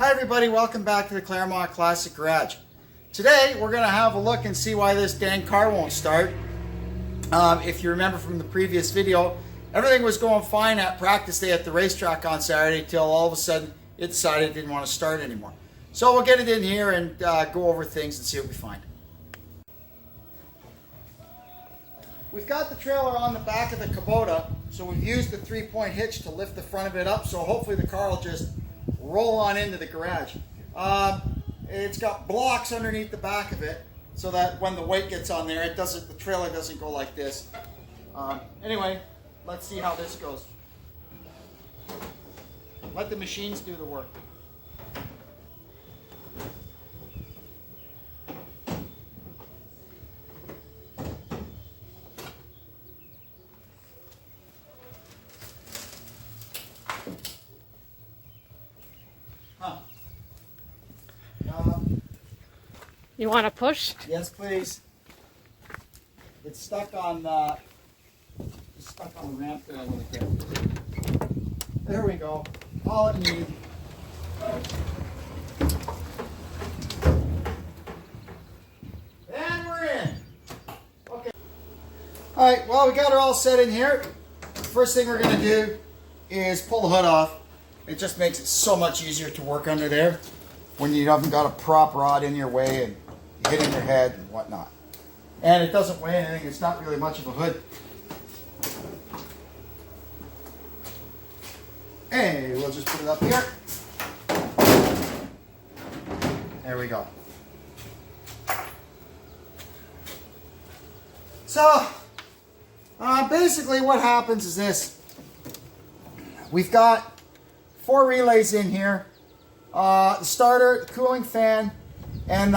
Hi everybody, welcome back to the Claremont Classic Garage. Today we're going to have a look and see why this dang car won't start. If you remember from the previous video, everything was going fine at practice day at the racetrack on Saturday till all of a sudden it decided it didn't want to start anymore. So we'll get it in here and go over things and see what we find. We've got the trailer on the back of the Kubota, so we've used the 3-point hitch to lift the front of it up, so hopefully the car will just roll on into the garage. It's got blocks underneath the back of it so that when the weight gets on there, the trailer doesn't go like this. Anyway, let's see how this goes. Let the machines do the work. You want to push? Yes, please. It's stuck on the ramp there a little bit. There we go. All it needs. And we're in. Okay. All right. Well, we got it all set in here. First thing we're going to do is pull the hood off. It just makes it so much easier to work under there when you haven't got a prop rod in your way and hitting your head and whatnot. And it doesn't weigh anything. It's not really much of a hood. Hey, we'll just put it up here. There we go. So, basically what happens is this. We've got 4 relays in here. The starter, the cooling fan, and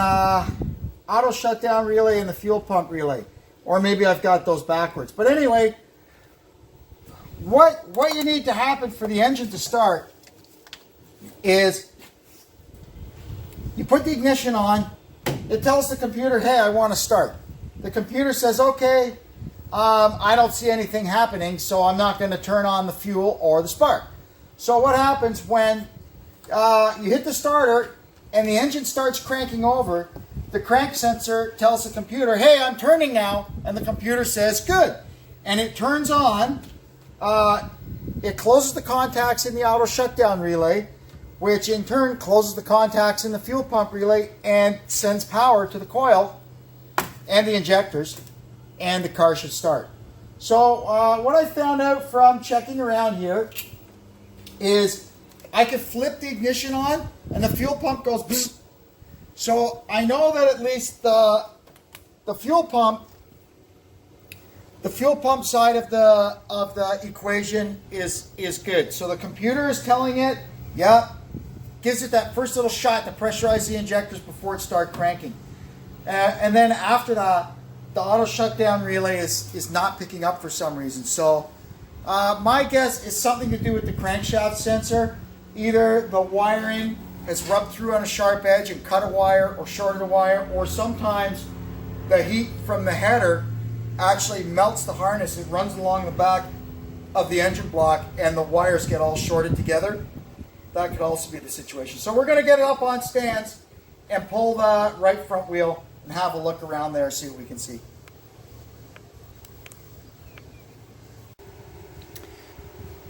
auto shutdown relay and the fuel pump relay. Or maybe I've got those backwards. But anyway, what you need to happen for the engine to start is you put the ignition on. It tells the computer, hey, I want to start. The computer says, okay, I don't see anything happening, so I'm not going to turn on the fuel or the spark. So what happens when you hit the starter and the engine starts cranking over, the crank sensor tells the computer, hey, I'm turning now, and the computer says, good. And it turns on, it closes the contacts in the auto shutdown relay, which in turn closes the contacts in the fuel pump relay and sends power to the coil and the injectors, and the car should start. So what I found out from checking around here is I could flip the ignition on and the fuel pump goes bzz. So I know that at least the fuel pump side of the equation is good. So the computer is telling it, yeah, gives it that first little shot to pressurize the injectors before it starts cranking. And then after that, the auto shutdown relay is not picking up for some reason. So my guess is something to do with the crankshaft sensor. Either the wiring has rubbed through on a sharp edge and cut a wire or shorted a wire, or sometimes the heat from the header actually melts the harness. It runs along the back of the engine block and the wires get all shorted together. That could also be the situation. So we're going to get it up on stands and pull the right front wheel and have a look around there and see what we can see.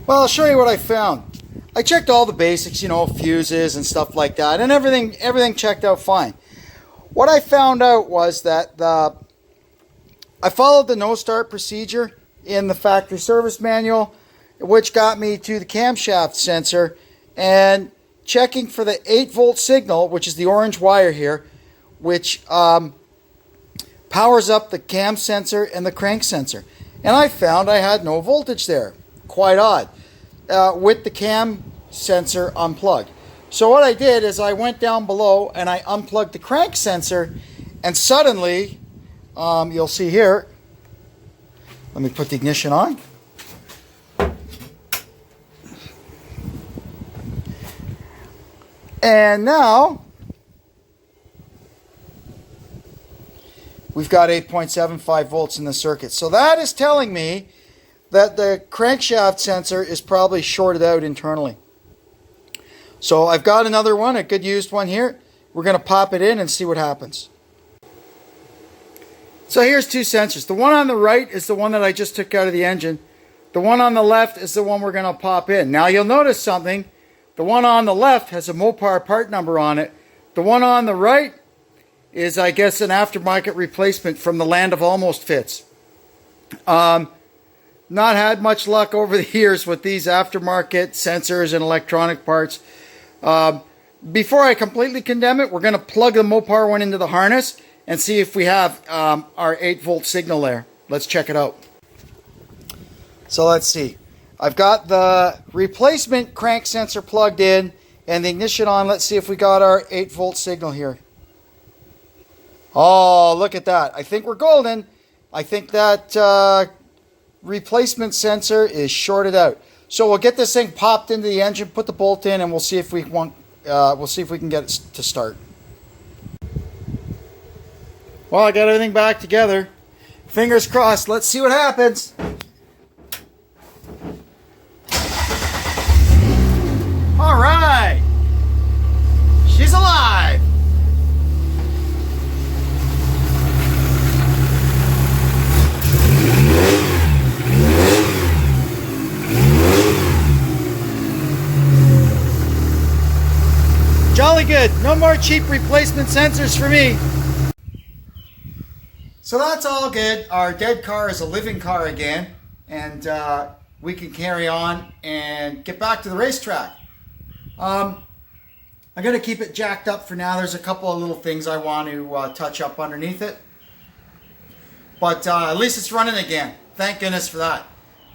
Well, I'll show you what I found. I checked all the basics, fuses and stuff like that, and everything checked out fine. What I found out was that I followed the no start procedure in the factory service manual, which got me to the camshaft sensor and checking for the 8-volt signal, which is the orange wire here, which powers up the cam sensor and the crank sensor. And I found I had no voltage there. Quite odd. With the cam sensor unplugged. So what I did is I went down below and I unplugged the crank sensor, and suddenly, you'll see here, let me put the ignition on. And now, we've got 8.75 volts in the circuit. So that is telling me that the crankshaft sensor is probably shorted out internally. So I've got another one, a good used one here. We're going to pop it in and see what happens. So here's two sensors. The one on the right is the one that I just took out of the engine. The one on the left is the one we're going to pop in. Now you'll notice something. The one on the left has a Mopar part number on it. The one on the right is, I guess, an aftermarket replacement from the land of almost fits. Not had much luck over the years with these aftermarket sensors and electronic parts. Before I completely condemn it, we're going to plug the Mopar one into the harness and see if we have our 8-volt signal there. Let's check it out. So let's see. I've got the replacement crank sensor plugged in and the ignition on. Let's see if we got our 8-volt signal here. Oh, look at that. I think we're golden. I think that replacement sensor is shorted out. So we'll get this thing popped into the engine, put the bolt in, and we'll see if we can get it to start. Well, I got everything back together. Fingers crossed. Let's see what happens. All right. She's alive. Jolly good. No more cheap replacement sensors for me. So that's all good. Our dead car is a living car again, and we can carry on and get back to the racetrack. I'm going to keep it jacked up for now. There's a couple of little things I want to touch up underneath it. But at least it's running again. Thank goodness for that.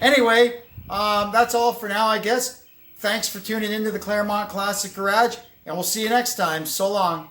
Anyway, that's all for now, I guess. Thanks for tuning into the Claremont Classic Garage, and we'll see you next time. So long.